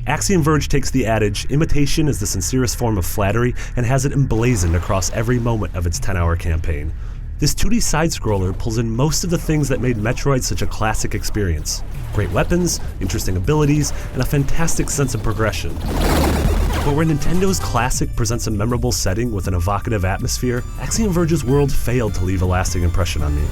Axiom Verge takes the adage, imitation is the sincerest form of flattery, and has it emblazoned across every moment of its 10-hour campaign. This 2D side-scroller pulls in most of the things that made Metroid such a classic experience. Great weapons, interesting abilities, and a fantastic sense of progression. But where Nintendo's classic presents a memorable setting with an evocative atmosphere, Axiom Verge's world failed to leave a lasting impression on me.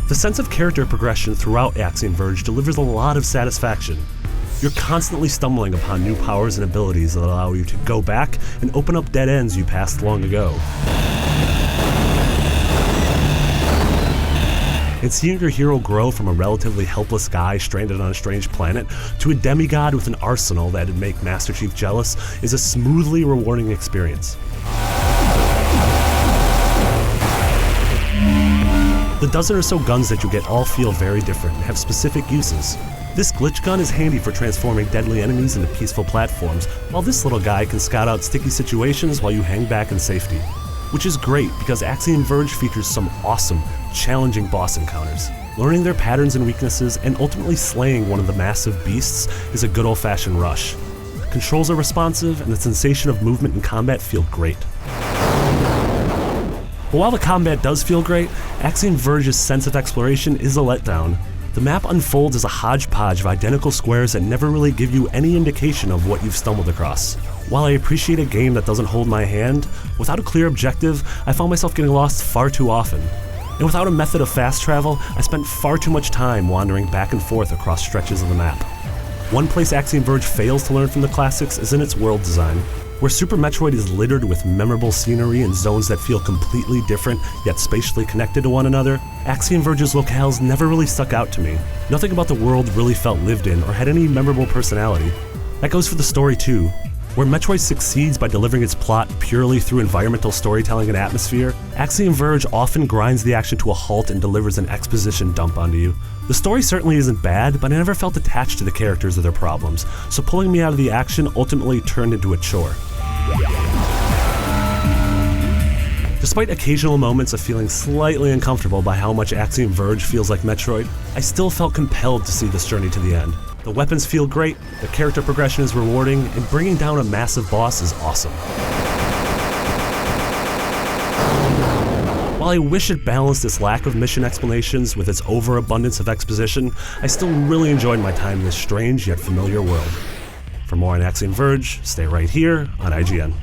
The sense of character progression throughout Axiom Verge delivers a lot of satisfaction. You're constantly stumbling upon new powers and abilities that allow you to go back and open up dead ends you passed long ago. And seeing your hero grow from a relatively helpless guy stranded on a strange planet to a demigod with an arsenal that'd make Master Chief jealous is a smoothly rewarding experience. The dozen or so guns that you get all feel very different and have specific uses. This glitch gun is handy for transforming deadly enemies into peaceful platforms, while this little guy can scout out sticky situations while you hang back in safety. Which is great because Axiom Verge features some awesome, challenging boss encounters. Learning their patterns and weaknesses and ultimately slaying one of the massive beasts is a good old-fashioned rush. Controls are responsive and the sensation of movement and combat feel great. But while the combat does feel great, Axiom Verge's sense of exploration is a letdown. The map unfolds as a hodgepodge of identical squares that never really give you any indication of what you've stumbled across. While I appreciate a game that doesn't hold my hand, without a clear objective, I found myself getting lost far too often. And without a method of fast travel, I spent far too much time wandering back and forth across stretches of the map. One place Axiom Verge fails to learn from the classics is in its world design. Where Super Metroid is littered with memorable scenery and zones that feel completely different yet spatially connected to one another, Axiom Verge's locales never really stuck out to me. Nothing about the world really felt lived in or had any memorable personality. That goes for the story too. Where Metroid succeeds by delivering its plot purely through environmental storytelling and atmosphere, Axiom Verge often grinds the action to a halt and delivers an exposition dump onto you. The story certainly isn't bad, but I never felt attached to the characters or their problems, so pulling me out of the action ultimately turned into a chore. Despite occasional moments of feeling slightly uncomfortable by how much Axiom Verge feels like Metroid, I still felt compelled to see this journey to the end. The weapons feel great, the character progression is rewarding, and bringing down a massive boss is awesome. While I wish it balanced its lack of mission explanations with its overabundance of exposition, I still really enjoyed my time in this strange yet familiar world. For more on Axiom Verge, stay right here on IGN.